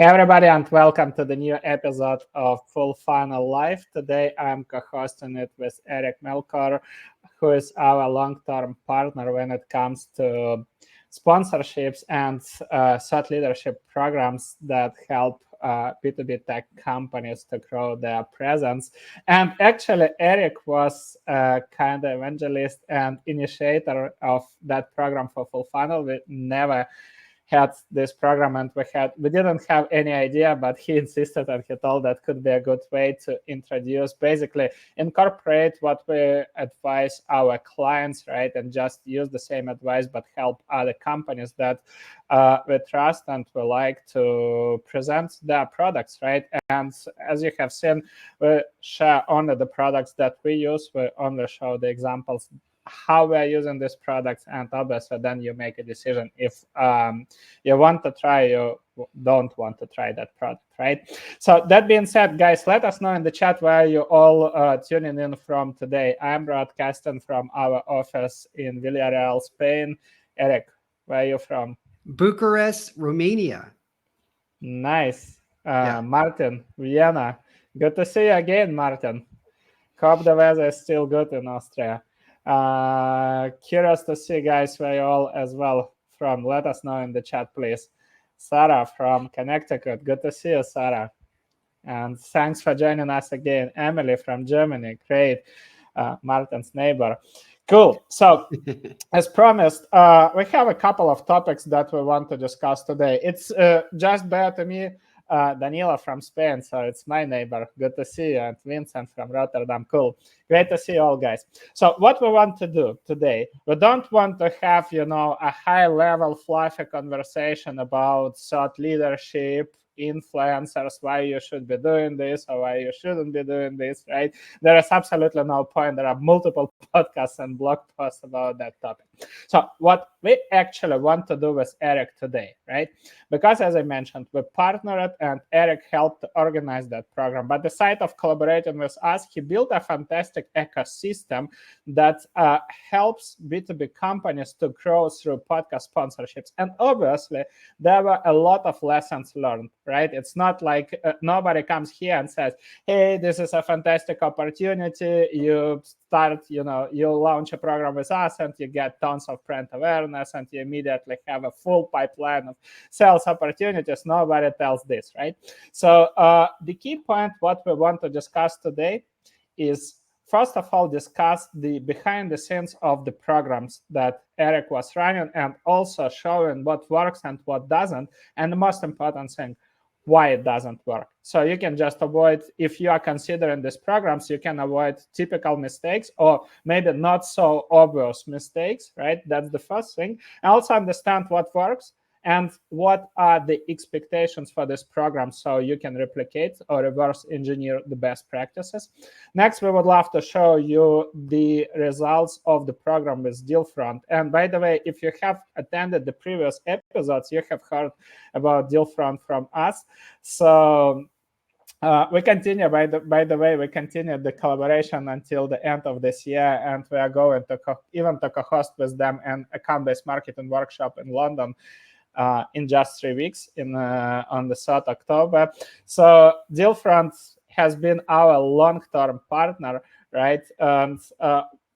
Hey everybody, and welcome to the new episode of Full Funnel Live. Today I'm co-hosting it with Eric Melkor, who is our long-term partner when it comes to sponsorships and thought leadership programs that help B2B tech companies to grow their presence. And actually, Eric was a kind of evangelist and initiator of that program for Full Funnel. We never had this program and we didn't have any idea, but he insisted and he told that could be a good way to introduce, basically incorporate what we advise our clients, right? And just use the same advice, but help other companies that we trust and we like to present their products, right? And as you have seen, we share only the products that we use. We only show the examples how we're using these products, and obviously then you make a decision if you want to try, you don't want to try that product, right? So that being said, guys, let us know in the chat where you all tuning in from today. I'm broadcasting from our office in Villarreal, Spain. Eric, where are you from? Bucharest, Romania. Nice. Martin, Vienna. Good to see you again, Martin. Hope the weather is still good in Austria. Curious to see, guys, where you all as well from. Let us know in the chat, please. Sarah from Connecticut. Good to see you, Sarah. And thanks for joining us again. Emily from Germany. Great. Martin's neighbor. Cool. So, as promised, we have a couple of topics that we want to discuss today. It's just bear to me, Danila from Spain, so it's my neighbor. Good to see you. And Vincent from Rotterdam. Cool. Great to see you all, guys. So what we want to do today, we don't want to have, a high-level fluffy conversation about thought leadership, influencers, why you should be doing this or why you shouldn't be doing this, right? There is absolutely no point. There are multiple podcasts and blog posts about that topic. So what we actually want to do with Eric today, right? Because as I mentioned, we partnered and Eric helped organize that program. But aside of collaborating with us, he built a fantastic ecosystem that helps B2B companies to grow through podcast sponsorships. And obviously, there were a lot of lessons learned, right? It's not like nobody comes here and says, hey, this is a fantastic opportunity. You start, you launch a program with us and you get tons of brand awareness and you immediately have a full pipeline of sales opportunities. Nobody tells this, right? So the key point, what we want to discuss today is, first of all, discuss the behind the scenes of the programs that Eric was running and also showing what works and what doesn't. And the most important thing, why it doesn't work. So you can just avoid, if you are considering these programs, you can avoid typical mistakes or maybe not so obvious mistakes, right? That's the first thing. And also understand what works and what are the expectations for this program so you can replicate or reverse engineer the best practices. Next, we would love to show you the results of the program with Dealfront. And by the way, if you have attended the previous episodes, you have heard about Dealfront from us. So we continue, by the way, we continue the collaboration until the end of this year, and we are going to even to co-host with them an account-based marketing workshop in London in just 3 weeks on the 3rd October. So Dealfront has been our long-term partner, right? And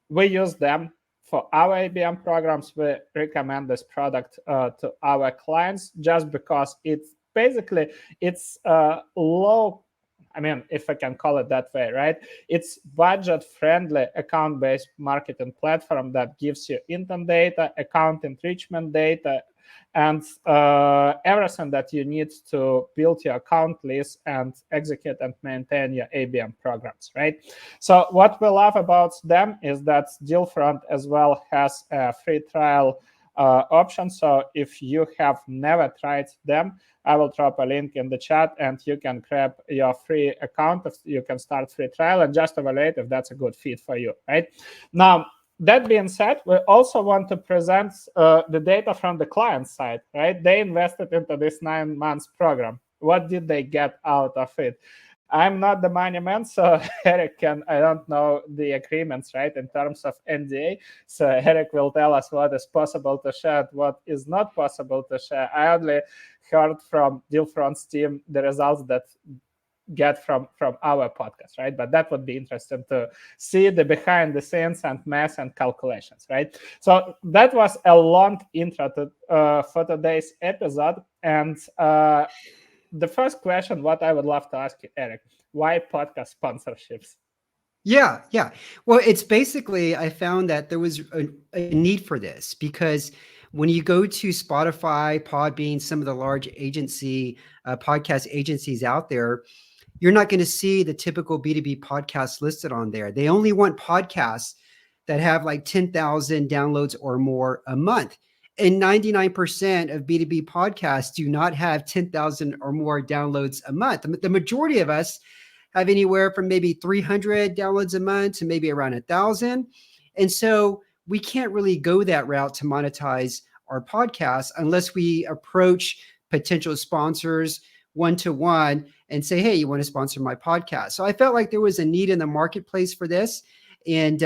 we use them for our ABM programs. We recommend this product to our clients just because it's basically low. I mean, if I can call it that way, right? It's budget-friendly account-based marketing platform that gives you intent data, account enrichment data, and everything that you need to build your account list and execute and maintain your ABM programs, right? So what we love about them is that Dealfront as well has a free trial option. So if you have never tried them, I will drop a link in the chat and you can grab your free account. You can start free trial and just evaluate if that's a good fit for you, right? Now, that being said, we also want to present the data from the client side, right? They invested into this 9 months program. What did they get out of it? I'm not the money man, so Eric I don't know the agreements, right, in terms of NDA. So Eric will tell us what is possible to share, what is not possible to share. I only heard from Dealfront's team the results that get from our podcast, right? But that would be interesting to see the behind the scenes and math and calculations, right? So that was a long intro for today's episode. And the first question, what I would love to ask you, Eric, why podcast sponsorships? Yeah. Well, it's basically, I found that there was a need for this because when you go to Spotify, Podbean, some of the large podcast agencies out there, you're not going to see the typical B2B podcasts listed on there. They only want podcasts that have like 10,000 downloads or more a month. And 99% of B2B podcasts do not have 10,000 or more downloads a month. The majority of us have anywhere from maybe 300 downloads a month to maybe around 1,000. And so we can't really go that route to monetize our podcast unless we approach potential sponsors one-to-one and say, hey, you want to sponsor my podcast? So I felt like there was a need in the marketplace for this. And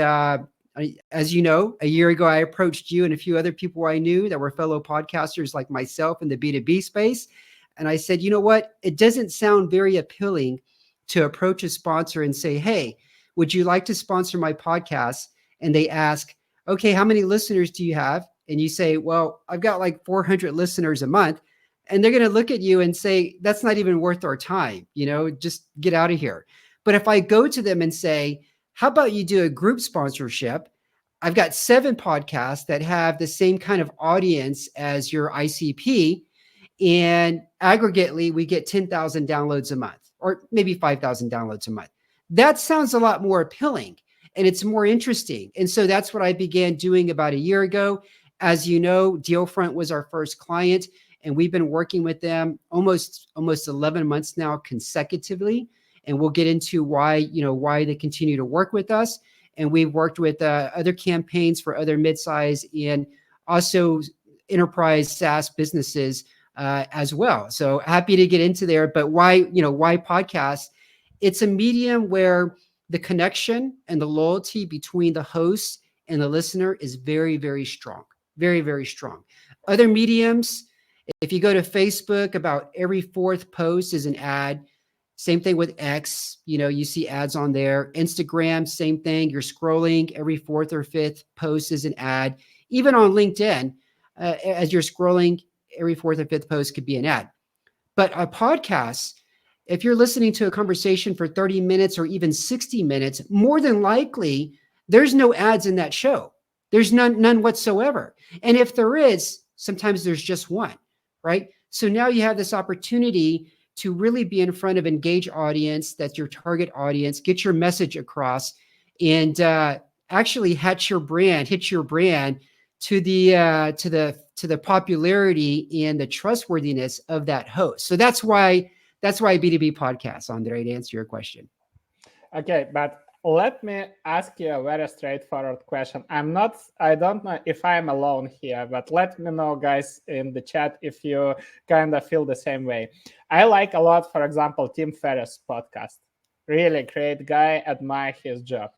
as you know, a year ago, I approached you and a few other people I knew that were fellow podcasters like myself in the B2B space. And I said, you know what? It doesn't sound very appealing to approach a sponsor and say, hey, would you like to sponsor my podcast? And they ask, okay, how many listeners do you have? And you say, well, I've got like 400 listeners a month. And they're going to look at you and say, that's not even worth our time. Just get out of here. But if I go to them and say, how about you do a group sponsorship? I've got 7 podcasts that have the same kind of audience as your ICP. And aggregately, we get 10,000 downloads a month, or maybe 5,000 downloads a month. That sounds a lot more appealing and it's more interesting. And so that's what I began doing about a year ago. As you know, Dealfront was our first client, and we've been working with them almost 11 months now consecutively. And we'll get into why they continue to work with us. And we've worked with other campaigns for other midsize and also enterprise SaaS businesses as well. So happy to get into there. But why podcasts? It's a medium where the connection and the loyalty between the host and the listener is very, very strong. Very, very strong. Other mediums, if you go to Facebook, about every 4th post is an ad. Same thing with X. You see ads on there. Instagram, same thing. You're scrolling, every 4th or 5th post is an ad. Even on LinkedIn, as you're scrolling, every 4th or 5th post could be an ad. But a podcast, if you're listening to a conversation for 30 minutes or even 60 minutes, more than likely, there's no ads in that show. There's none whatsoever. And if there is, sometimes there's just one, right? So now you have this opportunity to really be in front of engaged audience, that's your target audience, get your message across, and actually hit your brand to the popularity and the trustworthiness of that host. So that's why B2B podcasts, Andre, to answer your question. Okay, but let me ask you a very straightforward question. I don't know if I'm alone here, but let me know, guys, in the chat if you kind of feel the same way. I like a lot, for example, Tim Ferriss' podcast. Really great guy, admire his job.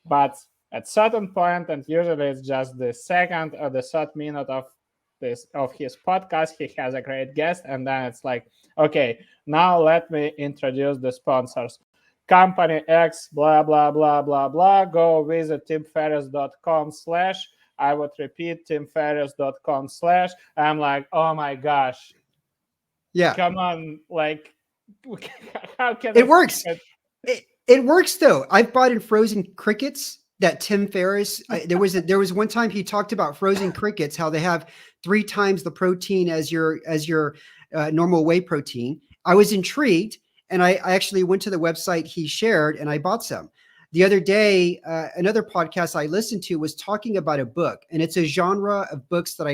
But at certain point, and usually it's just the second or the third minute of his podcast, he has a great guest, and then it's like, okay, now let me introduce the sponsors. Company X, blah, blah, blah, blah, blah. Go visit timferriss.com/ I would repeat timferriss.com/. I'm like, oh my gosh. Yeah. Come on. Like, how can it works? It works though. I've bought in frozen crickets that Tim Ferriss, there was one time he talked about frozen crickets, how they have 3 times the protein as your normal whey protein. I was intrigued. And I actually went to the website he shared and I bought some. The other day, another podcast I listened to was talking about a book, and it's a genre of books that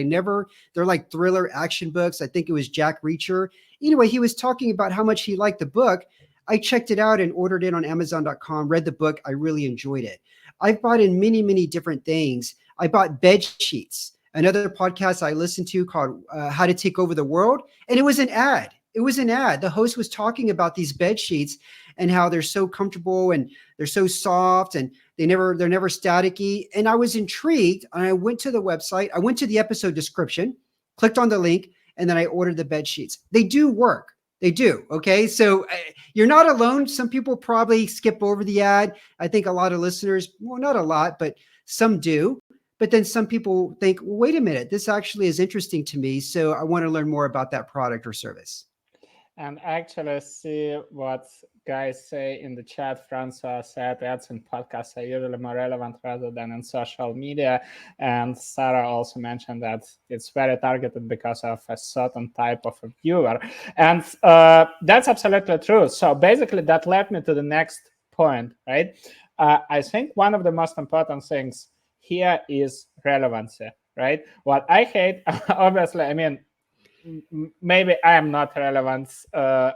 they're like thriller action books. I think it was Jack Reacher. Anyway, he was talking about how much he liked the book. I checked it out and ordered it on Amazon.com, read the book. I really enjoyed it. I've bought in many, many different things. I bought bed sheets, another podcast I listened to called How to Take Over the World. And it was an ad. It was an ad. The host was talking about these bed sheets and how they're so comfortable and they're so soft and they're never staticky. And I was intrigued, and I went to the website. I went to the episode description, clicked on the link, and then I ordered the bed sheets. They do work. They do. Okay. So you're not alone. Some people probably skip over the ad. I think a lot of listeners, well, not a lot, but some do. But then some people think, well, wait a minute, this actually is interesting to me. So I want to learn more about that product or service. And actually see what guys say in the chat. Francois said ads in podcasts are usually more relevant rather than in social media. And Sarah also mentioned that it's very targeted because of a certain type of a viewer. And that's absolutely true. So basically that led me to the next point, right? I think one of the most important things here is relevancy, right? What I hate, obviously, I mean, maybe I am not relevant,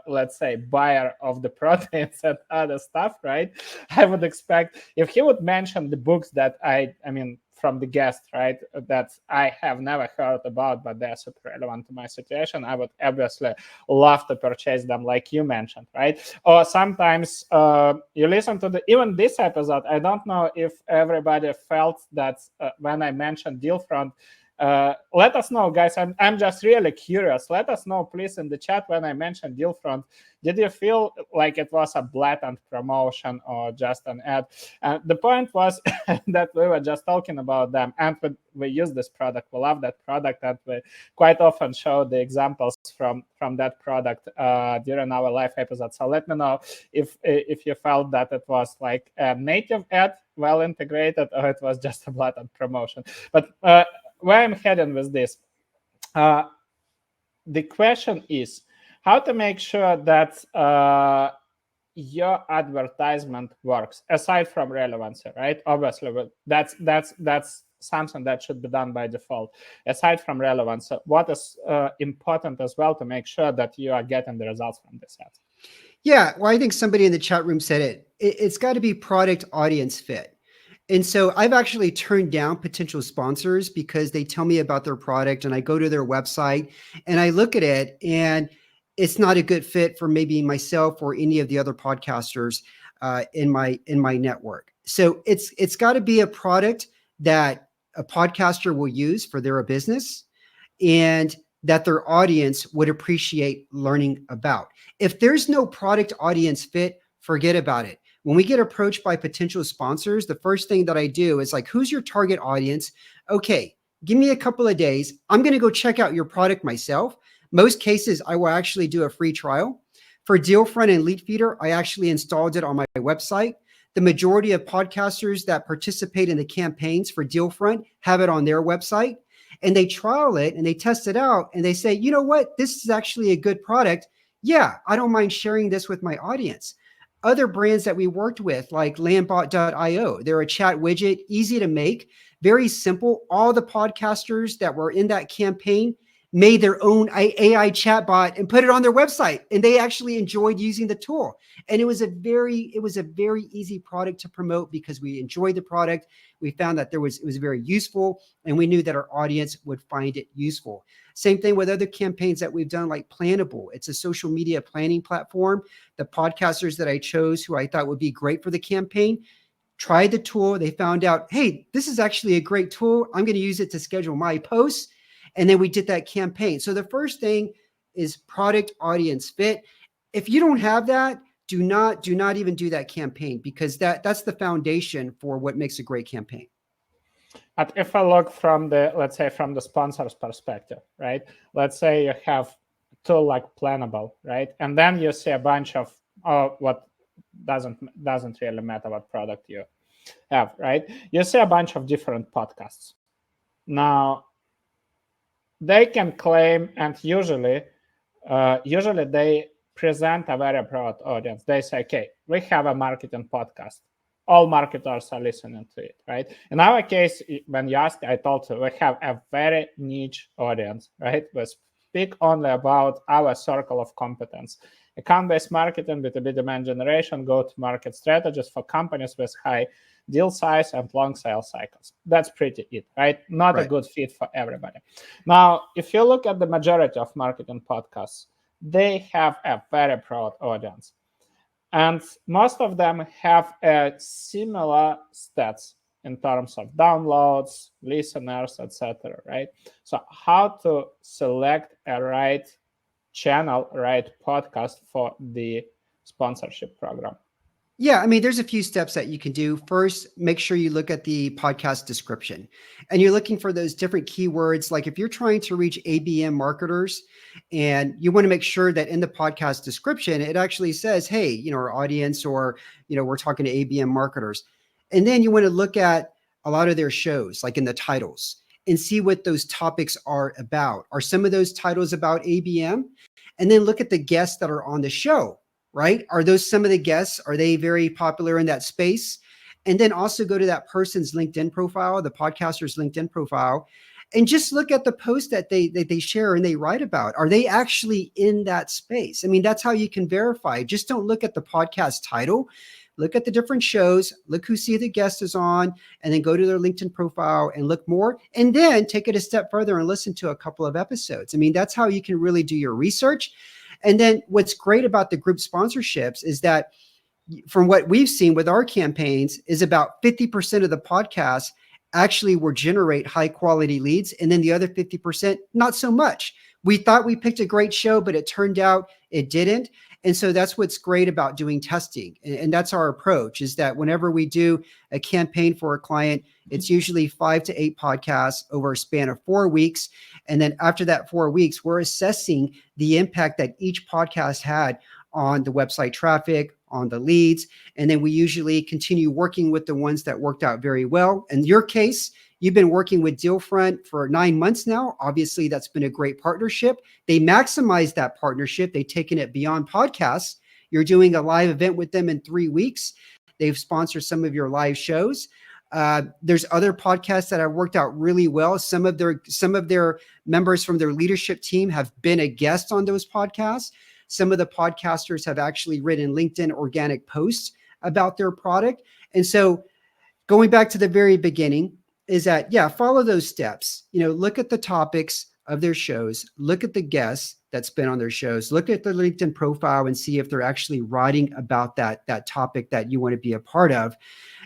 let's say, buyer of the proteins and other stuff, right? I would expect if he would mention the books that I mean, from the guest, right, that I have never heard about, but they're super relevant to my situation, I would obviously love to purchase them, like you mentioned, right? Or sometimes you listen to even this episode. I don't know if everybody felt that when I mentioned Dealfront. Let us know, guys. I'm just really curious. Let us know, please, in the chat when I mentioned Dealfront. Did you feel like it was a blatant promotion or just an ad? The point was that we were just talking about them, and we use this product. We love that product, and we quite often show the examples from that product during our live episodes. So let me know if you felt that it was like a native ad, well integrated, or it was just a blatant promotion. But where I'm heading with this, the question is how to make sure that your advertisement works aside from relevancy, right? Obviously, that's something that should be done by default. Aside from relevance, what is important as well to make sure that you are getting the results from this ad? Yeah, well, I think somebody in the chat room said it's got to be product audience fit. And so I've actually turned down potential sponsors because they tell me about their product and I go to their website and I look at it and it's not a good fit for maybe myself or any of the other podcasters in my network. So it's got to be a product that a podcaster will use for their business and that their audience would appreciate learning about. If there's no product audience fit, forget about it. When we get approached by potential sponsors, the first thing that I do is like, who's your target audience? Okay, give me a couple of days. I'm going to go check out your product myself. Most cases, I will actually do a free trial. For Dealfront and Leadfeeder, I actually installed it on my website. The majority of podcasters that participate in the campaigns for Dealfront have it on their website. And they trial it and they test it out and they say, you know what, this is actually a good product. Yeah, I don't mind sharing this with my audience. Other brands that we worked with, like Landbot.io, they're a chat widget, easy to make, very simple. All the podcasters that were in that campaign made their own AI chatbot and put it on their website, and they actually enjoyed using the tool. And it was a very easy product to promote because we enjoyed the product. We found that it was very useful, and we knew that our audience would find it useful. Same thing with other campaigns that we've done, like Plannable. It's a social media planning platform. The podcasters that I chose who I thought would be great for the campaign tried the tool. They found out, hey, this is actually a great tool. I'm going to use it to schedule my posts. And then we did that campaign. So the first thing is product audience fit. If you don't have that, do not even do that campaign, because that's the foundation for what makes a great campaign. But if I look from let's say from the sponsor's perspective, right? Let's say you have a tool like Plannable, right? And then you see a bunch of what doesn't really matter what product you have, right? You see a bunch of different podcasts. Now, they can claim, and usually they present a very broad audience. They say, okay, we have a marketing podcast. All marketers are listening to it, right? In our case, when you asked, I told you we have a very niche audience, right? We speak only about our circle of competence. Account-based marketing, B2B demand generation, go-to-market strategies for companies with high deal size and long sales cycles. That's pretty it, right? Not a good fit for everybody. Now, if you look at the majority of marketing podcasts, they have a very broad audience. And most of them have a similar stats in terms of downloads, listeners, etc. Right? So how to select a right channel, right podcast for the sponsorship program? Yeah, I mean, there's a few steps that you can do. First, make sure you look at the podcast description and you're looking for those different keywords. Like if you're trying to reach ABM marketers and you want to make sure that in the podcast description, it actually says, hey, our audience, or, we're talking to ABM marketers. And then you want to look at a lot of their shows, like in the titles, and see what those topics are about. Are some of those titles about ABM? And then look at the guests that are on the show. Right? Are those some of the guests? Are they very popular in that space? And then also go to that person's LinkedIn profile, the podcaster's LinkedIn profile, and just look at the post that they share and they write about. Are they actually in that space? I mean, that's how you can verify. Just don't look at the podcast title. Look at the different shows, look who see the guest is on, and then go to their LinkedIn profile and look more, and then take it a step further and listen to a couple of episodes. I mean, that's how you can really do your research. And then what's great about the group sponsorships is that from what we've seen with our campaigns is about 50% of the podcasts actually will generate high quality leads. And then the other 50%, not so much. We thought we picked a great show, but it turned out it didn't. And so that's what's great about doing testing. And that's our approach, is that whenever we do a campaign for a client, it's usually 5 to 8 podcasts over a span of 4 weeks. And then after that 4 weeks, we're assessing the impact that each podcast had on the website traffic, on the leads. And then we usually continue working with the ones that worked out very well. In your case, you've been working with Dealfront for 9 months now. Obviously, that's been a great partnership. They maximized that partnership. They've taken it beyond podcasts. You're doing a live event with them in 3 weeks. They've sponsored some of your live shows. There's other podcasts that have worked out really well. Some of their members from their leadership team have been a guest on those podcasts. Some of the podcasters have actually written LinkedIn organic posts about their product. And so going back to the very beginning is that, follow those steps. Look at the topics of their shows, look at the guests that's been on their shows, look at their LinkedIn profile and see if they're actually writing about that topic that you want to be a part of,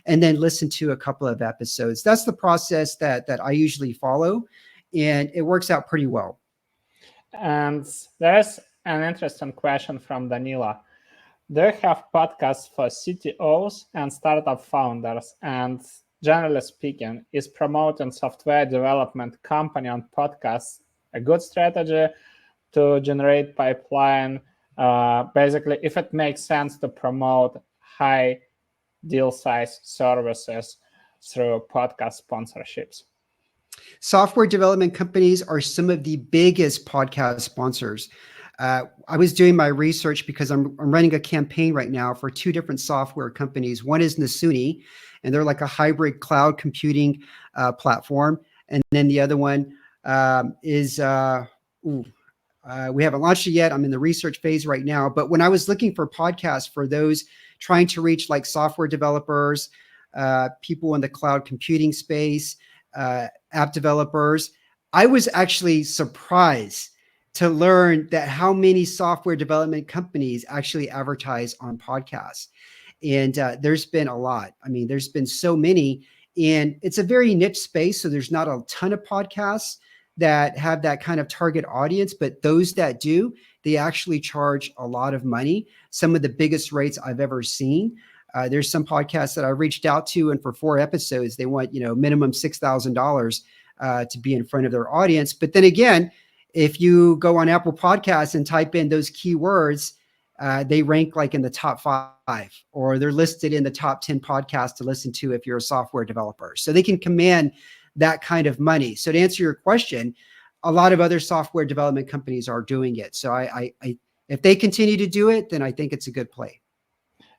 and then listen to a couple of episodes. That's the process that I usually follow, and it works out pretty well. And there's an interesting question from Danila. Do you have podcasts for CTOs and startup founders? And generally speaking, is promoting software development company on podcasts a good strategy to generate pipeline? Basically, if it makes sense to promote high deal size services through podcast sponsorships. Software development companies are some of the biggest podcast sponsors. I was doing my research because I'm running a campaign right now for 2 different software companies. One is Nasuni, and they're like a hybrid cloud computing platform. And then the other one is, we haven't launched it yet. I'm in the research phase right now. But when I was looking for podcasts for those trying to reach like software developers, people in the cloud computing space, app developers, I was actually surprised to learn that how many software development companies actually advertise on podcasts. And there's been a lot. I mean, there's been so many, and it's a very niche space. So there's not a ton of podcasts that have that kind of target audience, but those that do, they actually charge a lot of money. Some of the biggest rates I've ever seen. There's some podcasts that I reached out to, and for 4 episodes, they want, minimum $6,000 to be in front of their audience. But then again, if you go on Apple Podcasts and type in those keywords, they rank like in the top 5, or they're listed in the top 10 podcasts to listen to if you're a software developer. So they can command that kind of money. So to answer your question, a lot of other software development companies are doing it. So I if they continue to do it, then I think it's a good play.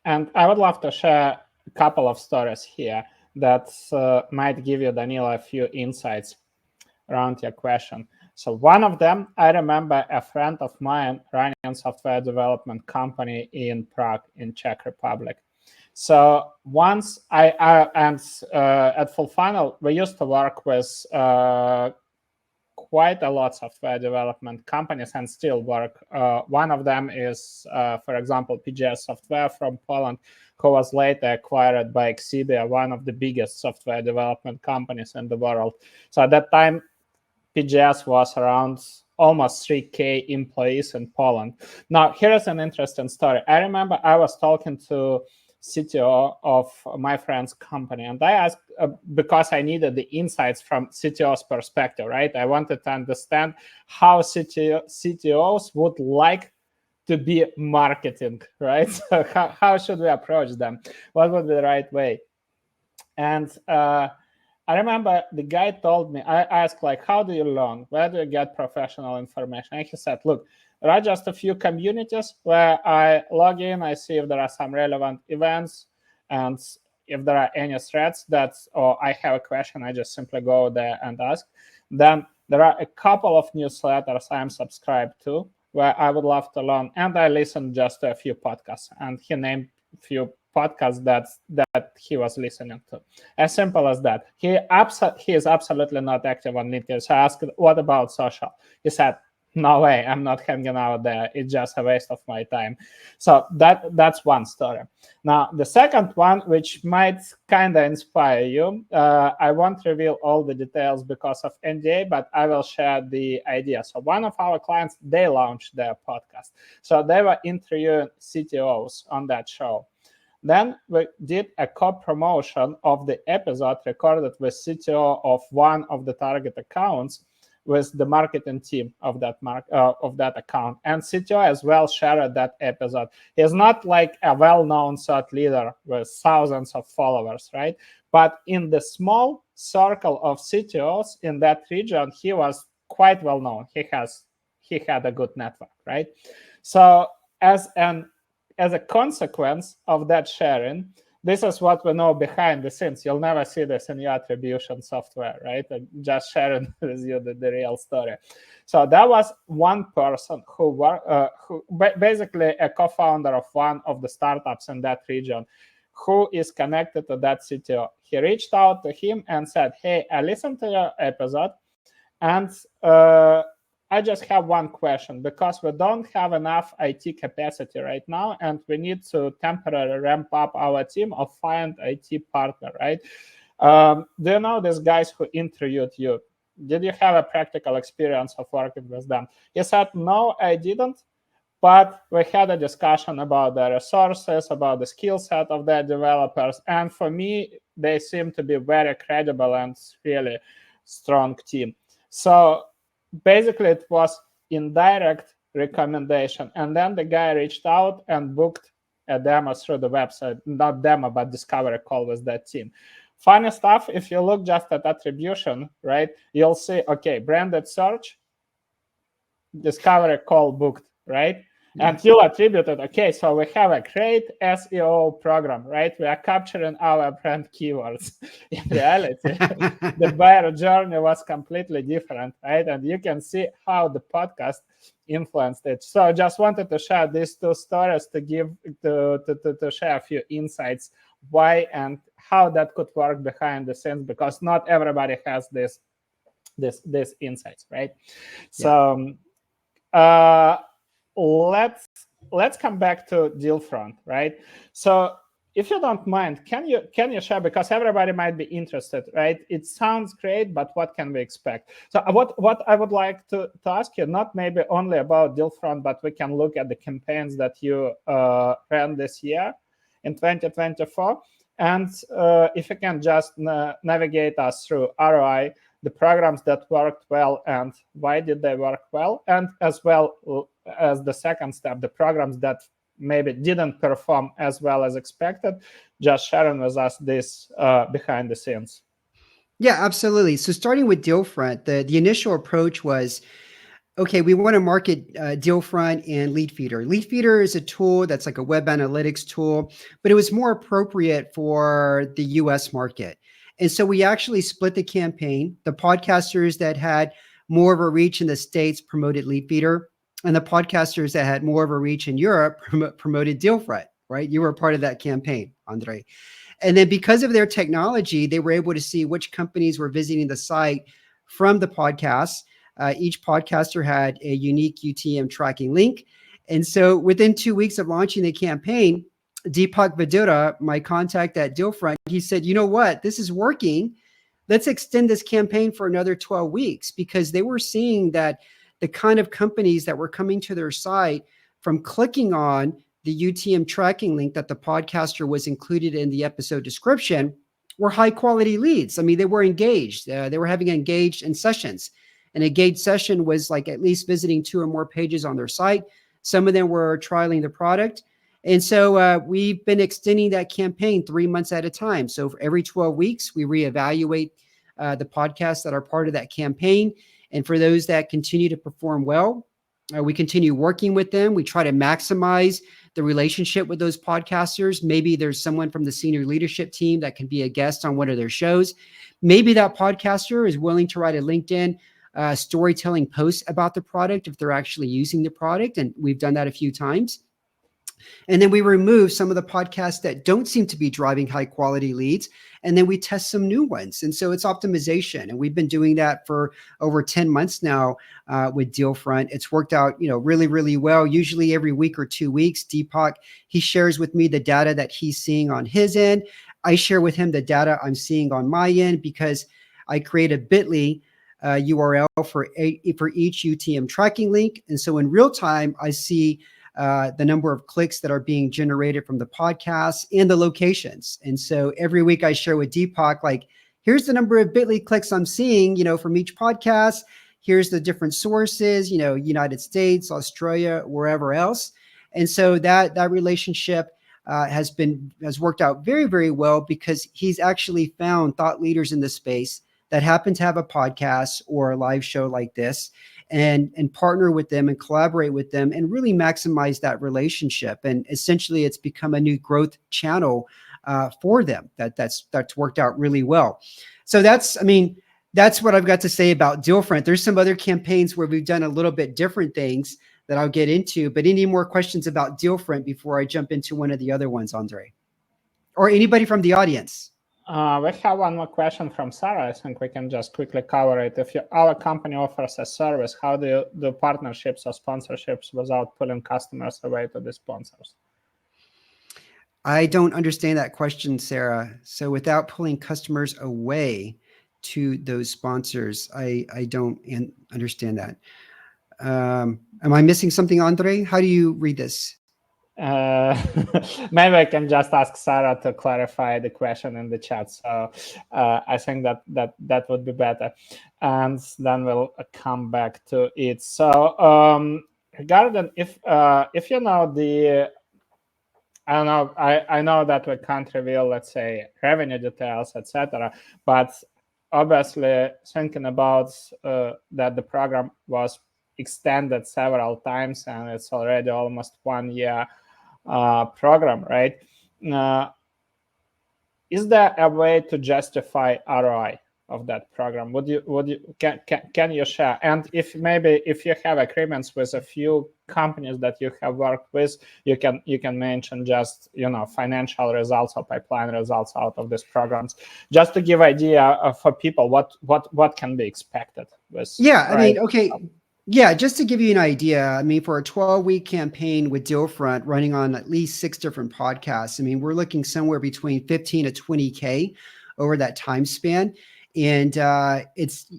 And I would love to share a couple of stories here that might give you, Danila, a few insights around your question. So one of them, I remember a friend of mine running a software development company in Prague, in Czech Republic. So once at Full Funnel, we used to work with quite a lot of software development companies and still work. One of them is, for example, PGS Software from Poland, who was later acquired by Exhibia, one of the biggest software development companies in the world. So at that time, PGS was around almost 3K employees in Poland. Now, here's an interesting story. I remember I was talking to CTO of my friend's company, and I asked because I needed the insights from CTO's perspective, right? I wanted to understand how CTOs would like to be marketing, right? So how should we approach them? What would be the right way? And I remember the guy told me, I asked, like, how do you learn? Where do you get professional information? And he said, look, there are just a few communities where I log in, I see if there are some relevant events, and if there are any threads that, or I have a question, I just simply go there and ask. Then there are a couple of newsletters I'm subscribed to where I would love to learn, and I listen just to a few podcasts. And he named a few podcasts that he was listening to. As simple as that. He is absolutely not active on LinkedIn. So I asked, what about social? He said, no way, I'm not hanging out there. It's just a waste of my time. So that's one story. Now, the second one, which might kind of inspire you, I won't reveal all the details because of NDA, but I will share the idea. So one of our clients, they launched their podcast. So they were interviewing CTOs on that show. Then we did a co-promotion of the episode recorded with CTO of one of the target accounts with the marketing team of that account. And CTO as well shared that episode. He's not like a well-known thought leader with thousands of followers, right? But in the small circle of CTOs in that region, he was quite well known. He had a good network, right? So as a consequence of that sharing, this is what we know behind the scenes. You'll never see this in your attribution software, right? I'm just sharing with you the real story. So that was one person who basically a co-founder of one of the startups in that region, who is connected to that CTO. He reached out to him and said, hey, I listened to your episode, and I just have one question, because we don't have enough IT capacity right now, and we need to temporarily ramp up our team or find IT partner, right? Do you know these guys who interviewed you? Did you have a practical experience of working with them? He said, no, I didn't. But we had a discussion about the resources, about the skill set of their developers. And for me, they seem to be very credible and really strong team. So basically, it was indirect recommendation. And then the guy reached out and booked a demo through the website, not demo, but discovery call with that team. Funny stuff, if you look just at attribution, right, you'll see, okay, branded search, discovery call booked, right? And you'll attribute it, okay, so we have a great SEO program, right? We are capturing our brand keywords. In reality, the buyer journey was completely different, right? And you can see how the podcast influenced it. So I just wanted to share these two stories to share a few insights why and how that could work behind the scenes, because not everybody has this insights, right? So let's come back to Dealfront, right? So if you don't mind, can you share, because everybody might be interested, right? It sounds great, but what can we expect? So what I would like to ask you, not maybe only about Dealfront, but we can look at the campaigns that you ran this year in 2024. And if you can just navigate us through ROI, the programs that worked well and why did they work well, and as well as the second step, the programs that maybe didn't perform as well as expected, just sharing with us this behind the scenes. Yeah, absolutely. So starting with Dealfront, the initial approach was, okay, we want to market Dealfront and Leadfeeder. Leadfeeder is a tool that's like a web analytics tool, but it was more appropriate for the US market. And so we actually split the campaign. The podcasters that had more of a reach in the States promoted Leadfeeder, and the podcasters that had more of a reach in Europe promoted Dealfront, right? You were a part of that campaign, Andre. And then because of their technology, they were able to see which companies were visiting the site from the podcast. Each podcaster had a unique UTM tracking link. And so within 2 weeks of launching the campaign, Deepak Vidura, my contact at Dealfront, he said, you know what, this is working. Let's extend this campaign for another 12 weeks, because they were seeing that the kind of companies that were coming to their site from clicking on the UTM tracking link that the podcaster was included in the episode description were high quality leads. I mean, they were engaged. They were having engaged in sessions. An engaged session was like at least visiting 2 or more pages on their site. Some of them were trialing the product. And so we've been extending that campaign 3 months at a time. So for every 12 weeks, we reevaluate the podcasts that are part of that campaign. And for those that continue to perform well, we continue working with them. We try to maximize the relationship with those podcasters. Maybe there's someone from the senior leadership team that can be a guest on one of their shows. Maybe that podcaster is willing to write a LinkedIn storytelling post about the product if they're actually using the product. And we've done that a few times. And then we remove some of the podcasts that don't seem to be driving high quality leads. And then we test some new ones. And so it's optimization. And we've been doing that for over 10 months now with Dealfront. It's worked out, really, really well. Usually every week or 2 weeks, Deepak, he shares with me the data that he's seeing on his end. I share with him the data I'm seeing on my end, because I create a bit.ly URL for each UTM tracking link. And so in real time, I see the number of clicks that are being generated from the podcasts and the locations. And so every week I share with Deepak, like, here's the number of bit.ly clicks I'm seeing, from each podcast. Here's the different sources, United States, Australia, wherever else. And so that relationship has worked out very, very well, because he's actually found thought leaders in the space that happen to have a podcast or a live show like this, and partner with them and collaborate with them and really maximize that relationship. And essentially it's become a new growth channel for them that's worked out really well. So that's what I've got to say about Dealfront. There's some other campaigns where we've done a little bit different things that I'll get into, but any more questions about Dealfront before I jump into one of the other ones, Andre? Or anybody from the audience? We have one more question from Sarah. I think we can just quickly cover it. If our company offers a service, how do you do partnerships or sponsorships without pulling customers away to the sponsors? I don't understand that question, Sarah. So without pulling customers away to those sponsors, I don't understand that. Am I missing something, Andre? How do you read this? Maybe I can just ask Sarah to clarify the question in the chat. So I think that would be better, and then we'll come back to it. So regarding if the I know that we can't reveal, let's say, revenue details, etc. But obviously, thinking about that the program was extended several times, and it's already almost 1 year program, right? Is there a way to justify ROI of that program? Can you share? And if you have agreements with a few companies that you have worked with, you can mention just financial results or pipeline results out of these programs, just to give idea for people what can be expected with. Yeah, right? Okay. Yeah, just to give you an idea, for a 12-week campaign with Dealfront running on at least 6 different podcasts, we're looking somewhere between 15 to 20K over that time span. And it's,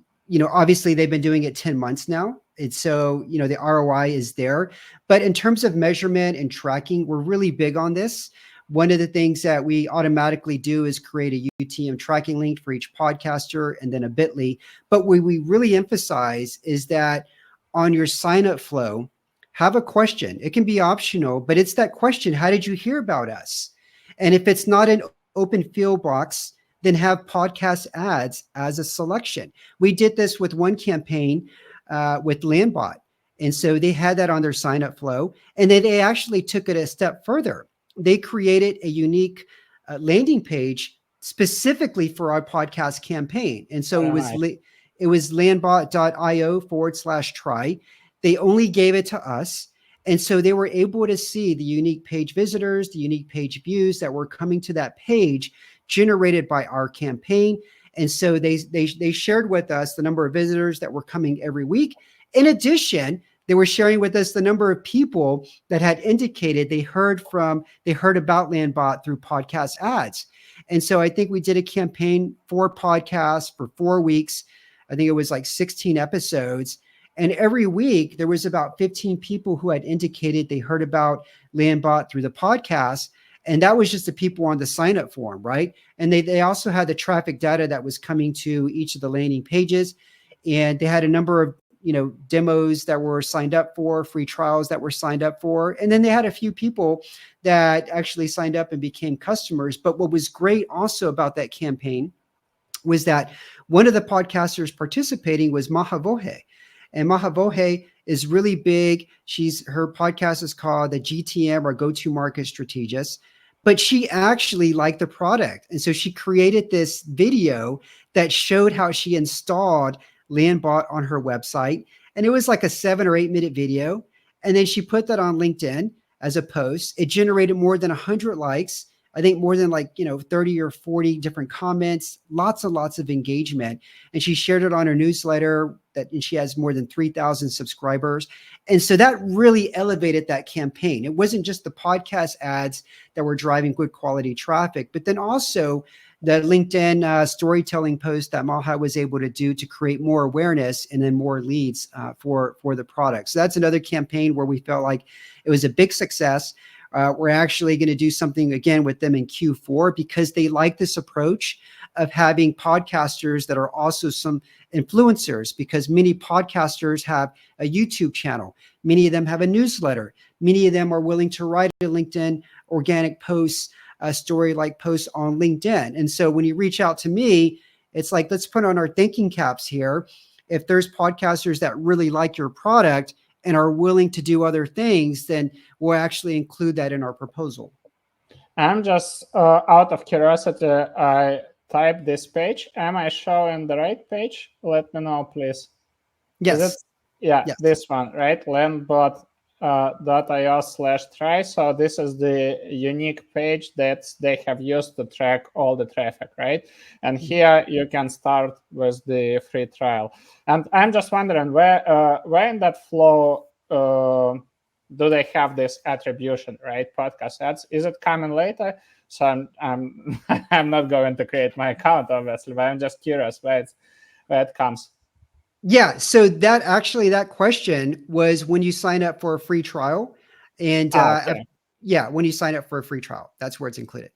obviously they've been doing it 10 months now. And so, the ROI is there. But in terms of measurement and tracking, we're really big on this. One of the things that we automatically do is create a UTM tracking link for each podcaster and then a bit.ly. But what we really emphasize is that on your sign-up flow, have a question. It can be optional, but it's that question: how did you hear about us? And if it's not an open field box, then have podcast ads as a selection. We did this with one campaign with Landbot. And so they had that on their sign-up flow. And then they actually took it a step further. They created a unique landing page specifically for our podcast campaign. And so it was landbot.io/try. They only gave it to us. And so they were able to see the unique page visitors, the unique page views that were coming to that page generated by our campaign. And so they shared with us the number of visitors that were coming every week. In addition, they were sharing with us the number of people that had indicated they heard about Landbot through podcast ads. And so I think we did a campaign for podcasts for 4 weeks. I think it was like 16 episodes. And every week there was about 15 people who had indicated they heard about Landbot through the podcast. And that was just the people on the sign up form, right? And they also had the traffic data that was coming to each of the landing pages. And they had a number of demos that were signed up for, free trials that were signed up for. And then they had a few people that actually signed up and became customers. But what was great also about that campaign was that one of the podcasters participating was Mahavohe. And Mahavohe is really big. Her podcast is called the GTM, or Go-To Market Strategist. But she actually liked the product. And so she created this video that showed how she installed Landbot on her website. And it was like a 7 or 8 minute video. And then she put that on LinkedIn as a post. It generated more than 100 likes. I think more than 30 or 40 different comments, lots and lots of engagement. And she shared it on her newsletter and she has more than 3,000 subscribers. And so that really elevated that campaign. It wasn't just the podcast ads that were driving good quality traffic, but then also the LinkedIn storytelling post that Maha was able to do to create more awareness and then more leads for the product. So that's another campaign where we felt like it was a big success. We're actually going to do something again with them in Q4 because they like this approach of having podcasters that are also some influencers, because many podcasters have a YouTube channel. Many of them have a newsletter. Many of them are willing to write a LinkedIn organic posts, a story like posts on LinkedIn. And so when you reach out to me, it's like, let's put on our thinking caps here. If there's podcasters that really like your product and are willing to do other things, then we'll actually include that in our proposal. I'm just out of curiosity, I typed this page. Am I showing the right page? Let me know, please. Yes. Yes. This one, right? Landbot.io/try. So this is the unique page that they have used to track all the traffic, right? And here you can start with the free trial. And I'm just wondering where in that flow do they have this attribution, right? Podcast ads. Is it coming later? So I'm I'm not going to create my account, obviously, but I'm just curious where it comes. Yeah. So that question was when you sign up for a free trial, and when you sign up for a free trial, that's where it's included.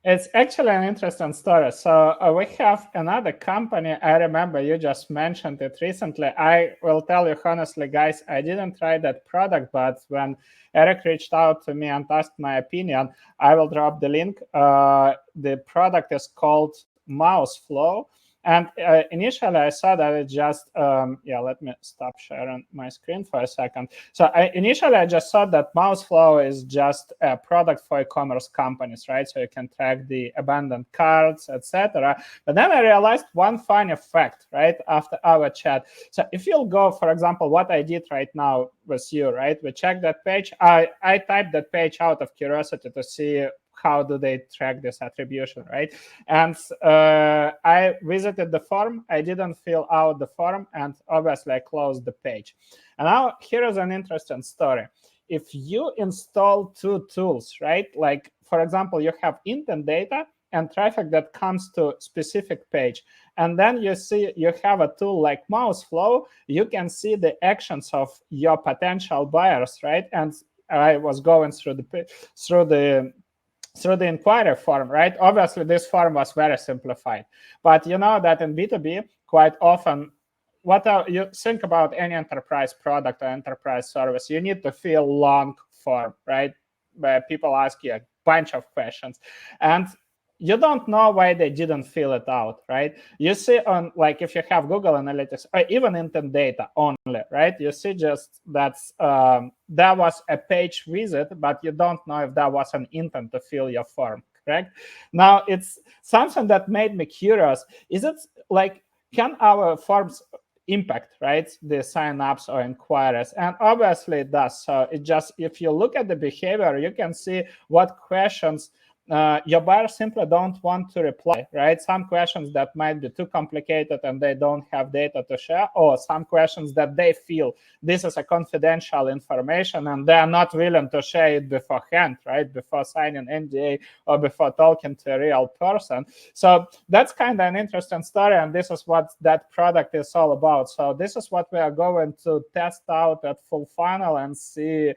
It's actually an interesting story. So we have another company. I remember you just mentioned it recently. I will tell you honestly, guys, I didn't try that product, but when Eric reached out to me and asked my opinion, I will drop the link. The product is called Mouseflow. And initially, I saw that it just, let me stop sharing my screen for a second. So initially, I just thought that Mouseflow is just a product for e-commerce companies, right? So you can track the abandoned carts, etc. But then I realized one funny fact, right, after our chat. So if you'll go, for example, what I did right now with you, right? We checked that page. I typed that page out of curiosity to see how do they track this attribution, right? And I visited the form. I didn't fill out the form, and obviously I closed the page. And now here is an interesting story. If you install two tools, right? Like, for example, you have intent data and traffic that comes to specific page. And then you see you have a tool like Mouseflow, you can see the actions of your potential buyers, right? And I was going through the inquiry form, right? Obviously, this form was very simplified. But you know that in B2B, quite often, you think about any enterprise product or enterprise service, you need to fill long form, right? Where people ask you a bunch of questions. And you don't know why they didn't fill it out, right? You see on, like, if you have Google Analytics or even intent data only, right? You see just that that was a page visit, but you don't know if that was an intent to fill your form, correct? Now, it's something that made me curious. Is it like, can our forms impact, right, the sign-ups or inquiries? And obviously it does. So it just, if you look at the behavior, you can see what questions your buyers simply don't want to reply, right? Some questions that might be too complicated and they don't have data to share, or some questions that they feel this is a confidential information and they are not willing to share it beforehand, right? Before signing NDA or before talking to a real person. So that's kind of an interesting story, and this is what that product is all about. So this is what we are going to test out at Full Funnel and see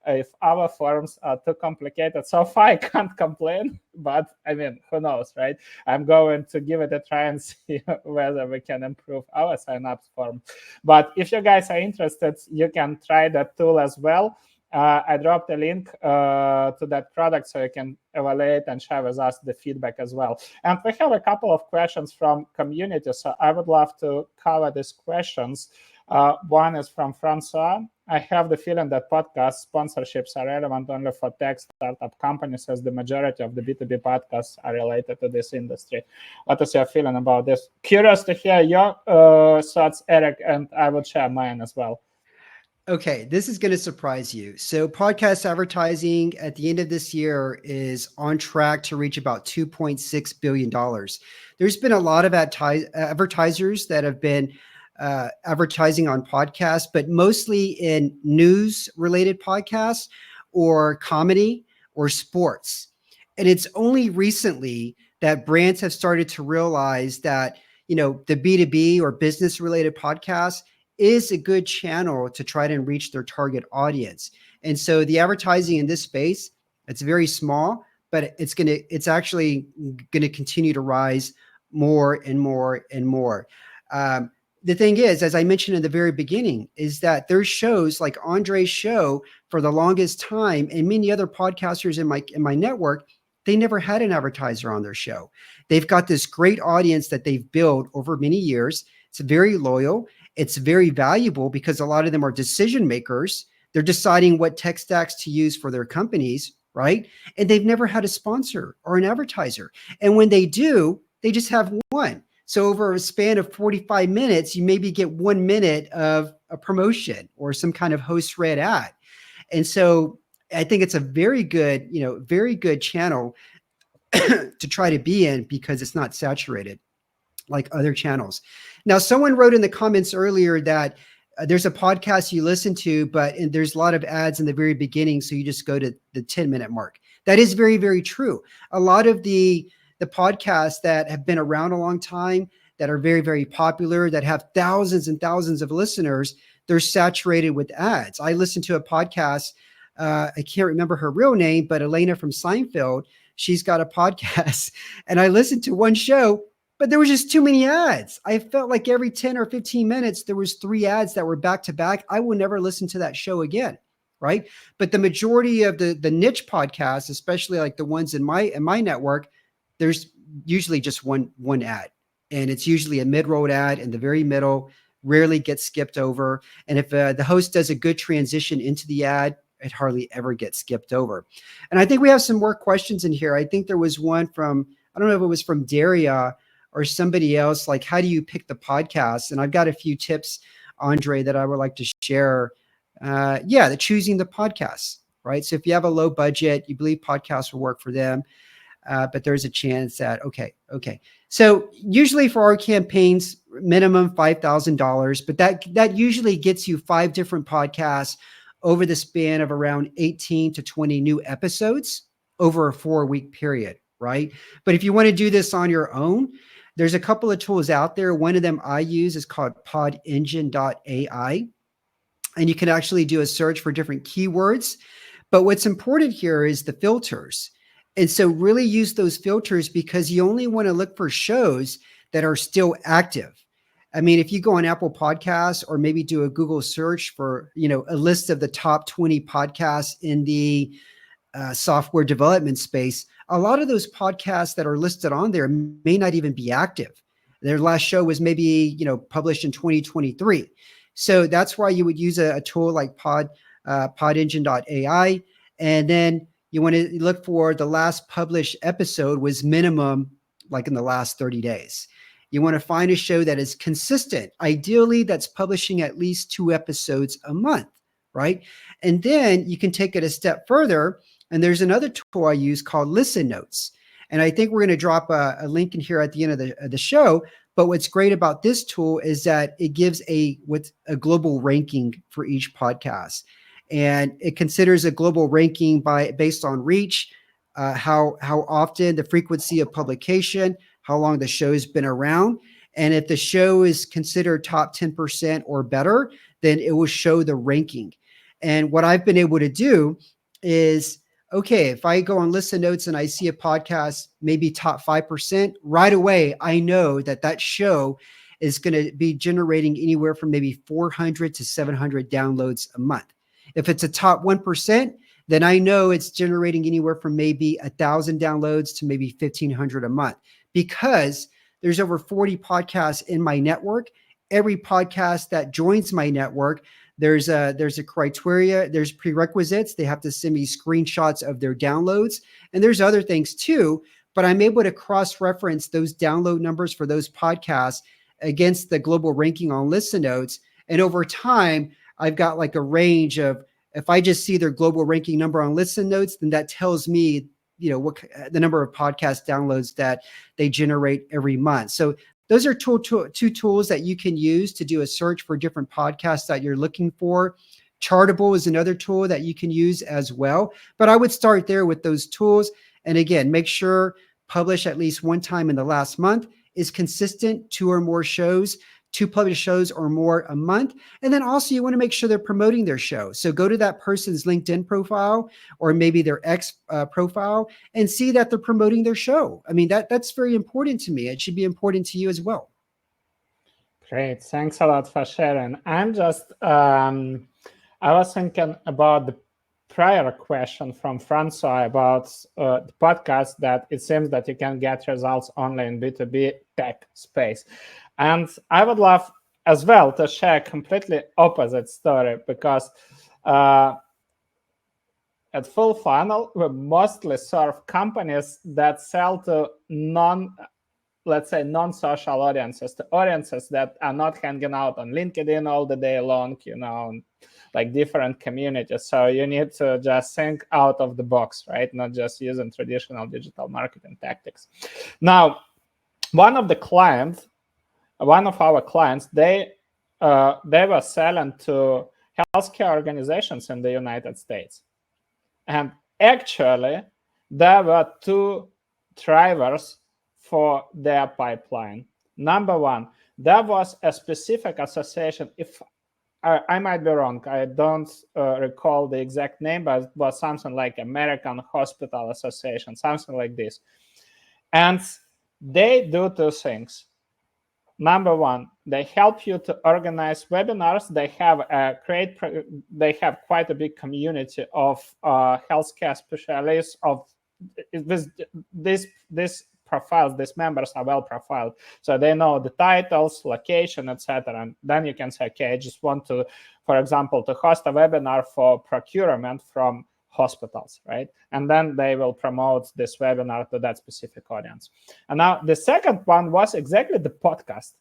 if our forms are too complicated. So far, I can't complain, but I mean, who knows, right? I'm going to give it a try and see whether we can improve our signups form. But if you guys are interested, you can try that tool as well. I dropped a link to that product so you can evaluate and share with us the feedback as well. And we have a couple of questions from community, so I would love to cover these questions. One is from Francois. I have the feeling that podcast sponsorships are relevant only for tech startup companies, as the majority of the B2B podcasts are related to this industry. What is your feeling about this? Curious to hear your thoughts, Eric, and I would share mine as well. Okay, this is going to surprise you. So podcast advertising at the end of this year is on track to reach about $2.6 billion. There's been a lot of advertisers that have been advertising on podcasts, but mostly in news-related podcasts or comedy or sports. And it's only recently that brands have started to realize that, the B2B or business-related podcasts is a good channel to try to reach their target audience. And so the advertising in this space, it's very small, but it's actually going to continue to rise more and more and more. The thing is, as I mentioned in the very beginning, is that there's shows like Andre's show for the longest time, and many other podcasters in my network, they never had an advertiser on their show. They've got this great audience that they've built over many years. It's very loyal. It's very valuable because a lot of them are decision makers. They're deciding what tech stacks to use for their companies, right? And they've never had a sponsor or an advertiser. And when they do, they just have one. So over a span of 45 minutes, you maybe get 1 minute of a promotion or some kind of host read ad. And so I think it's a very good channel to try to be in because it's not saturated like other channels. Now, someone wrote in the comments earlier that there's a podcast you listen to, and there's a lot of ads in the very beginning, so you just go to the 10-minute mark. That is very, very true. A lot of the podcasts that have been around a long time, that are very, very popular, that have thousands and thousands of listeners, they're saturated with ads. I listened to a podcast, I can't remember her real name, but Elena from Seinfeld, she's got a podcast, and I listened to one show, but there was just too many ads. I felt like every 10 or 15 minutes, there was 3 ads that were back to back. I will never listen to that show again, right? But the majority of the niche podcasts, especially like the ones in my network, there's usually just one ad. And it's usually a mid-roll ad in the very middle, rarely gets skipped over. And if the host does a good transition into the ad, it hardly ever gets skipped over. And I think we have some more questions in here. I think there was one from, I don't know if it was from Daria or somebody else, like, how do you pick the podcast? And I've got a few tips, Andre, that I would like to share. The choosing the podcasts, right? So if you have a low budget, you believe podcasts will work for them, but there's a chance that, okay. So usually for our campaigns, minimum $5,000, but that usually gets you 5 different podcasts over the span of around 18 to 20 new episodes over a 4-week period, right? But if you want to do this on your own, there's a couple of tools out there. One of them I use is called podengine.ai, and you can actually do a search for different keywords. But what's important here is the filters. And so really use those filters because you only want to look for shows that are still active. I mean, if you go on Apple Podcasts or maybe do a Google search for, a list of the top 20 podcasts in the software development space, a lot of those podcasts that are listed on there may not even be active. Their last show was maybe, published in 2023. So that's why you would use a tool like podengine.ai. And then you want to look for the last published episode was minimum like in the last 30 days. You want to find a show that is consistent. Ideally, that's publishing at least 2 episodes a month, right? And then you can take it a step further And there's another tool I use called Listen Notes. And I think we're going to drop a link in here at the end of the show. But what's great about this tool is that it gives a global ranking for each podcast. And it considers a global ranking based on reach, how often, the frequency of publication, how long the show's been around. And if the show is considered top 10% or better, then it will show the ranking. And what I've been able to do is, okay, if I go on Listen Notes and I see a podcast, maybe top 5%, right away, I know that show is going to be generating anywhere from maybe 400 to 700 downloads a month. If it's a top 1%, then I know it's generating anywhere from maybe 1,000 downloads to maybe 1,500 a month, because there's over 40 podcasts in my network. Every podcast that joins my network, there's a criteria, there's prerequisites. They have to send me screenshots of their downloads, and there's other things too. But I'm able to cross-reference those download numbers for those podcasts against the global ranking on Listen Notes. And over time, I've got like a range of, if I just see their global ranking number on Listen Notes, then that tells me, what the number of podcast downloads that they generate every month. So those are two tools that you can use to do a search for different podcasts that you're looking for. Chartable is another tool that you can use as well. But I would start there with those tools. And again, make sure publish at least one time in the last month, is consistent, 2 or more shows, 2 published shows or more a month. And then also you want to make sure they're promoting their show. So go to that person's LinkedIn profile or maybe their X profile and see that they're promoting their show. I mean, that's very important to me. It should be important to you as well. Great. Thanks a lot for sharing. I'm just, I was thinking about the prior question from Francois about the podcast, that it seems that you can get results only in B2B tech space. And I would love as well to share a completely opposite story, because at Full Funnel, we mostly serve companies that sell to non-social audiences, to audiences that are not hanging out on LinkedIn all the day long, like different communities. So you need to just think out of the box, right? Not just using traditional digital marketing tactics. Now, one of our clients, they were selling to healthcare organizations in the United States. And actually, there were 2 drivers for their pipeline. Number one, there was a specific association. If I might be wrong, I don't recall the exact name, but it was something like American Hospital Association, something like this. And they do 2 things. Number one, they help you to organize webinars. They have quite a big community of healthcare specialists. Of this profiles, these members are well profiled, so they know the titles, location, etc. And then you can say, okay, I just want to, for example, to host a webinar for procurement from hospitals, right? And then they will promote this webinar to that specific audience. And now the second one was exactly the podcast.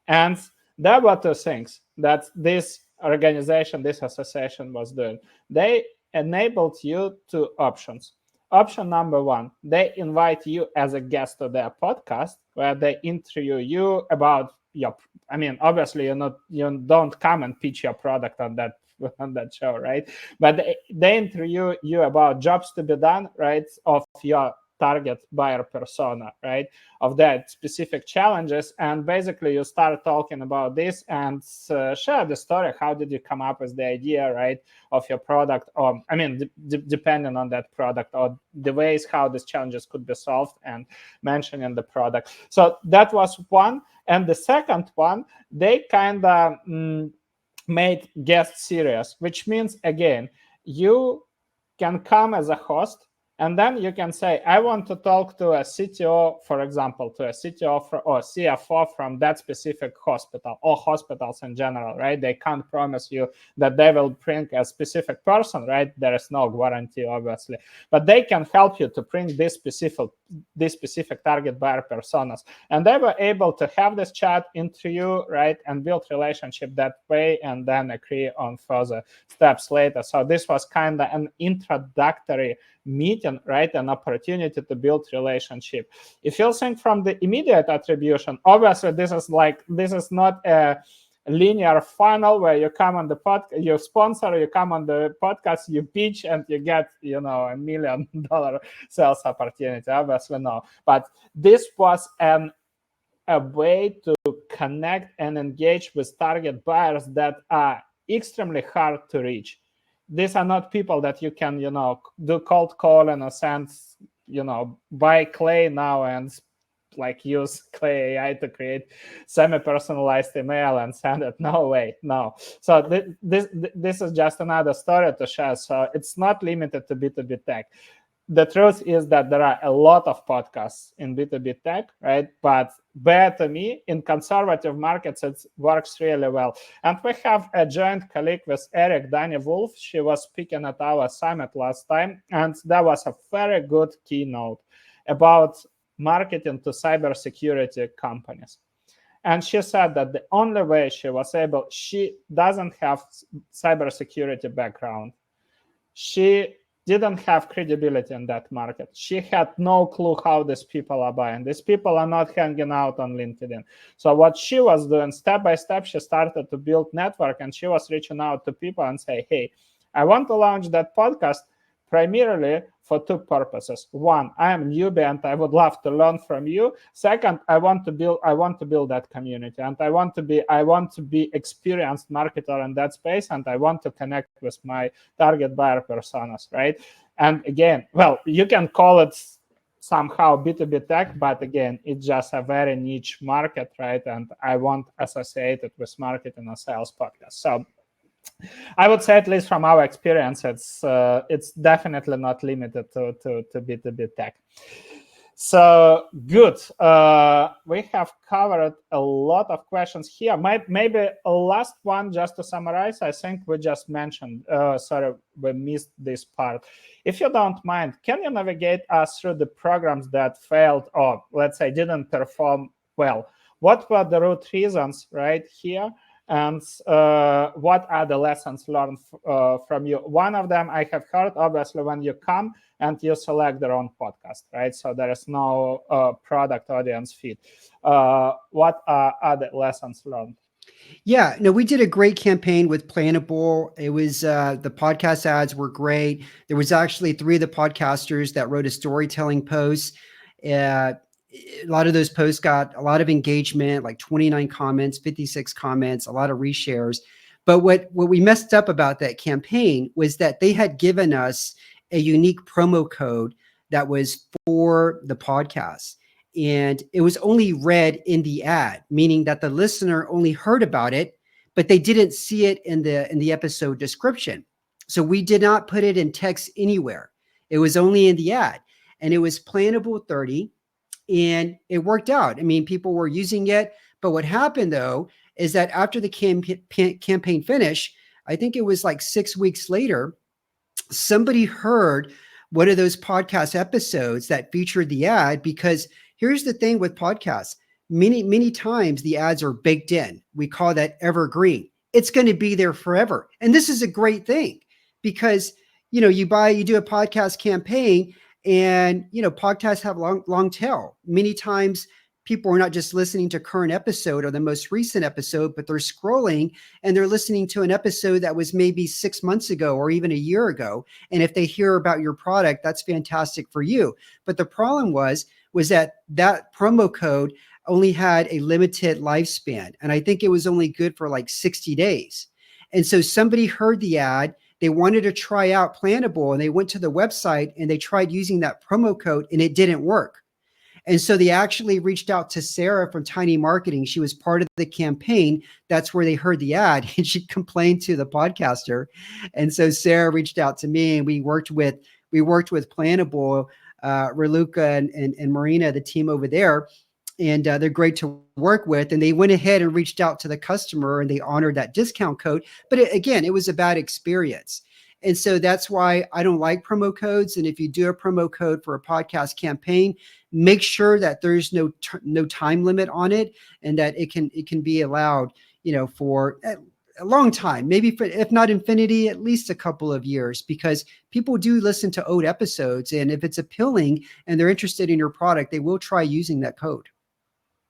And there were 2 things that this organization, this association was doing. They enabled you 2 options. Option number one, they invite you as a guest to their podcast, where they interview you about obviously you don't come and pitch your product on that show, right? But they interview you about jobs to be done, right, of your target buyer persona, right, of that specific challenges. And basically you start talking about this and share the story. How did you come up with the idea, right, of your product, or depending on that product, or the ways how these challenges could be solved, and mentioning the product. So that was one. And the second one, they kind of made guest series, which means, again, you can come as a host And then you can say, I want to talk to a CTO, for example, to a CTO or CFO from that specific hospital or hospitals in general, right? They can't promise you that they will bring a specific person, right? There is no guarantee, obviously, but they can help you to bring this specific target buyer personas. And they were able to have this chat interview, right? And build relationship that way, and then agree on further steps later. So this was kind of an introductory meeting, right? An opportunity to build relationship. If you think from the immediate attribution, obviously this is not a linear funnel where you come on the podcast, you sponsor, you come on the podcast, you pitch, and you get, $1 million sales opportunity. Obviously, no. But this was a way to connect and engage with target buyers that are extremely hard to reach. These are not people that you can, do cold call and send, buy Clay now and use Clay AI to create semi-personalized email and send it. No way, no. So this is just another story to share. So it's not limited to B2B tech. The truth is that there are a lot of podcasts in B2B tech, right? But bear to me, in conservative markets, it works really well. And we have a joint colleague with Eric, Danny Wolf. She was speaking at our summit last time, and that was a very good keynote about marketing to cybersecurity companies. And she said that the only way she doesn't have cybersecurity background. She didn't have credibility in that market. She had no clue how these people are buying. These people are not hanging out on LinkedIn. So what she was doing, step by step, she started to build network, and she was reaching out to people and say, hey, I want to launch that podcast primarily for two purposes. One, I am newbie and I would love to learn from you. Second, I want to build that community, and I want to be experienced marketer in that space, and I want to connect with my target buyer personas, right? And again, well, you can call it somehow B2B tech, but again, it's just a very niche market, right? And I won't associate it with marketing or sales podcast. So I would say, at least from our experience, it's definitely not limited to B2B tech. So good. We have covered a lot of questions here. Maybe a last one just to summarize. I think we just mentioned, we missed this part. If you don't mind, can you navigate us through the programs that failed or, let's say, didn't perform well? What were the root reasons right here? And what are the lessons learned from you? One of them I have heard, obviously, when you come and you select their own podcast, right? So there is no product audience feed. What are other lessons learned? Yeah, no, we did a great campaign with Planable. It was the podcast ads were great. There was actually 3 of the podcasters that wrote a storytelling post. A lot of those posts got a lot of engagement, like 29 comments, 56 comments, a lot of reshares. But what we messed up about that campaign was that they had given us a unique promo code that was for the podcast. And it was only read in the ad, meaning that the listener only heard about it, but they didn't see it in the episode description. So we did not put it in text anywhere. It was only in the ad. And it was Planable 30. And it worked out. I mean, people were using it. But what happened, though, is that after the campaign finished, I think it was like 6 weeks later, somebody heard one of those podcast episodes that featured the ad. Because here's the thing with podcasts. Many times the ads are baked in. We call that evergreen. It's going to be there forever. And this is a great thing because, you do a podcast campaign. And, podcasts have long tail. Many times people are not just listening to current episode or the most recent episode, but they're scrolling and they're listening to an episode that was maybe 6 months ago or even a year ago. And if they hear about your product, that's fantastic for you. But the problem was that promo code only had a limited lifespan. And I think it was only good for like 60 days. And so somebody heard the ad. They wanted to try out Planable and they went to the website and they tried using that promo code and it didn't work. And so they actually reached out to Sarah from Tiny Marketing. She was part of the campaign. That's where they heard the ad and she complained to the podcaster. And so Sarah reached out to me and we worked with we worked with Planable, Raluca and Marina, the team over there, and they're great to work with. And they went ahead and reached out to the customer and they honored that discount code. But again, it was a bad experience. And so that's why I don't like promo codes. And if you do a promo code for a podcast campaign, make sure that there's no time limit on it, and that it can be allowed, for a long time, maybe if not infinity, at least a couple of years, because people do listen to old episodes. And if it's appealing and they're interested in your product, they will try using that code.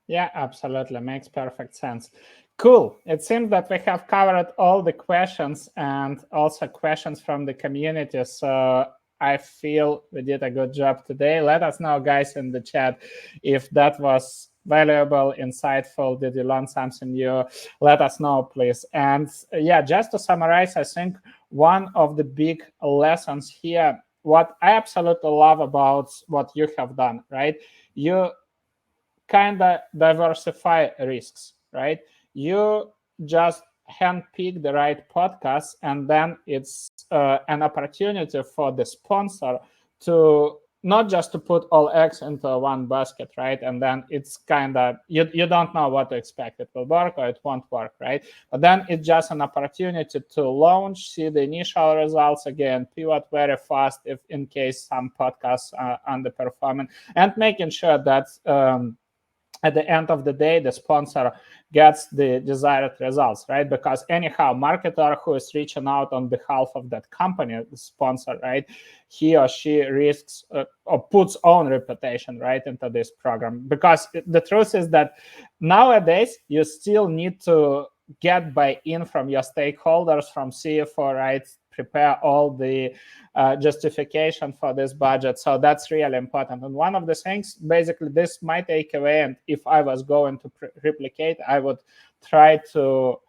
Yeah, absolutely. Makes perfect sense. Cool. It seems that we have covered all the questions and also questions from the community. So I feel we did a good job today. Let us know, guys, in the chat if that was valuable, insightful. Did you learn something new? Let us know, please. And yeah, just to summarize, I think one of the big lessons here, what I absolutely love about what you have done, right? You kind of diversify risks, right? You just handpick the right podcast, and then it's an opportunity for the sponsor to not just to put all eggs into one basket, right? And then it's kind of, you don't know what to expect. It will work or it won't work, right? But then it's just an opportunity to launch, see the initial results again, pivot very fast if in case some podcasts are underperforming, and making sure that at the end of the day, the sponsor gets the desired results, right? Because anyhow, marketer who is reaching out on behalf of that company, the sponsor, right, he or she risks or puts own reputation, right, into this program. Because the truth is that nowadays, you still need to get buy-in from your stakeholders, from CFO, right? Prepare all the justification for this budget. So that's really important. And one of the things, basically, this my takeaway, and if I was going to replicate, I would try to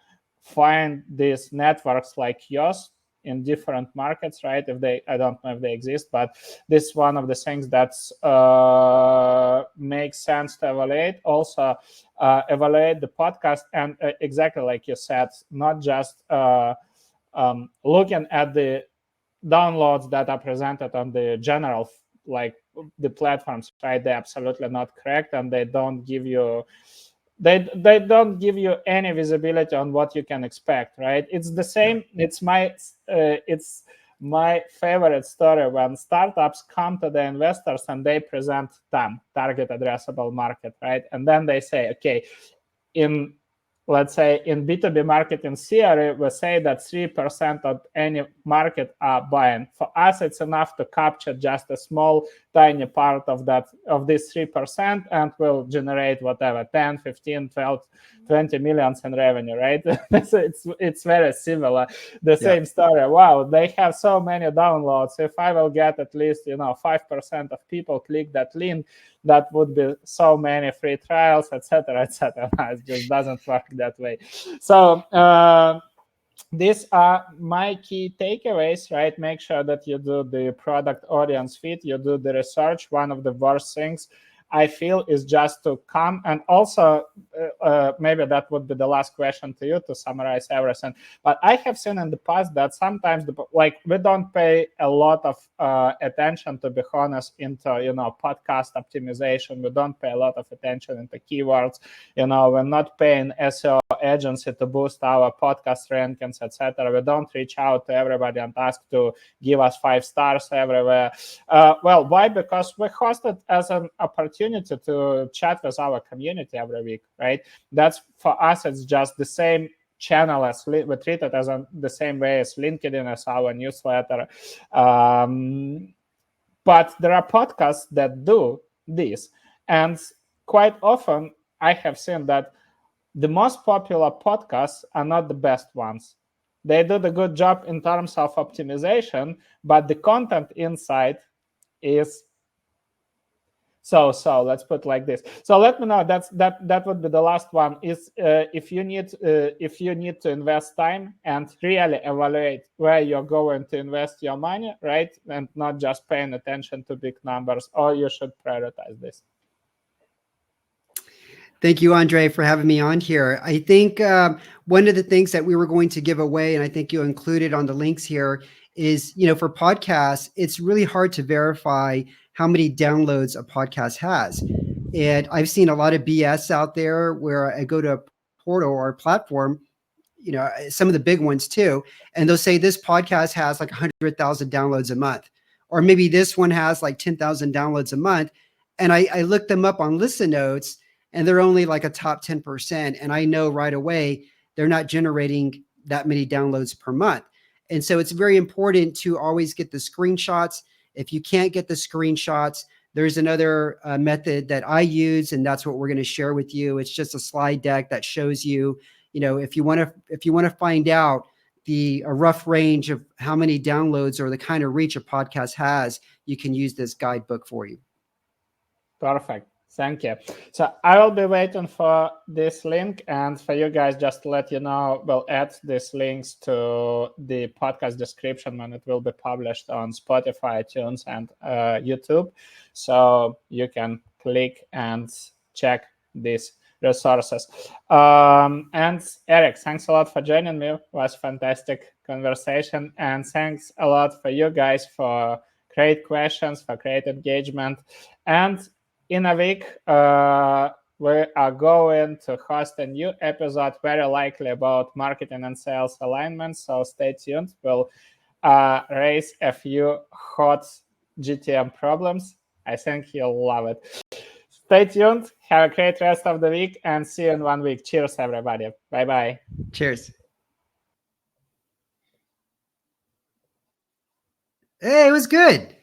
find these networks like yours in different markets, right? I don't know if they exist, but this is one of the things that makes sense to evaluate. Also, evaluate the podcast, and exactly like you said, not just looking at the downloads that are presented on the general, like the platforms, right? They're absolutely not correct, and they don't give you any visibility on what you can expect, right? It's the same. It's my favorite story when startups come to the investors and they present them target addressable market, right? And then they say, okay, let's say in B2B marketing theory, we say that 3% of any market are buying. For us, it's enough to capture just a small, tiny part of this 3%, and will generate whatever, 10, 15, 12, 20 millions in revenue, right? So it's very similar. The same story. Wow, they have so many downloads. If I will get at least 5% of people click that link, that would be so many free trials, etc., etc. It just doesn't work that way. So these are my key takeaways, right? Make sure that you do the product audience fit, you do the research. One of the worst things I feel is just to come, and also maybe that would be the last question to you to summarize everything. But I have seen in the past that sometimes we don't pay a lot of attention, to be honest, into podcast optimization. We don't pay a lot of attention into keywords. We're not paying SEO agency to boost our podcast rankings, etc. We don't reach out to everybody and ask to give us 5 stars everywhere. Well, why? Because we host it as an opportunity to chat with our community every week, right? That's, for us, it's just the same channel as we treat it as the same way as LinkedIn, as our newsletter. But there are podcasts that do this, and quite often I have seen that the most popular podcasts are not the best ones. They do the good job in terms of optimization, but the content inside is so. Let's put it like this. So let me know. That would be the last one. Is if you need to invest time and really evaluate where you're going to invest your money, right, and not just paying attention to big numbers, or you should prioritize this. Thank you, Andre, for having me on here. I think one of the things that we were going to give away, and I think you included on the links here, is, for podcasts, it's really hard to verify how many downloads a podcast has. And I've seen a lot of BS out there where I go to a portal or a platform, some of the big ones too, and they'll say this podcast has like 100,000 downloads a month, or maybe this one has like 10,000 downloads a month. And I look them up on Listen Notes, and they're only like a top 10%. And I know right away they're not generating that many downloads per month. And so it's very important to always get the screenshots. If you can't get the screenshots, there's another method that I use, and that's what we're going to share with you. It's just a slide deck that shows you, if you want to find out a rough range of how many downloads or the kind of reach a podcast has, you can use this guidebook for you. Perfect. Thank you. So I will be waiting for this link, and for you guys, just to let you know, we'll add these links to the podcast description when it will be published on Spotify, iTunes, and YouTube. So you can click and check these resources. And Eric, thanks a lot for joining me. It was a fantastic conversation, and thanks a lot for you guys for great questions, for great engagement. And in a week, we are going to host a new episode, very likely about marketing and sales alignment. So stay tuned. We'll raise a few hot GTM problems. I think you'll love it. Stay tuned. Have a great rest of the week, and see you in 1 week. Cheers, everybody. Bye-bye. Cheers. Hey, it was good.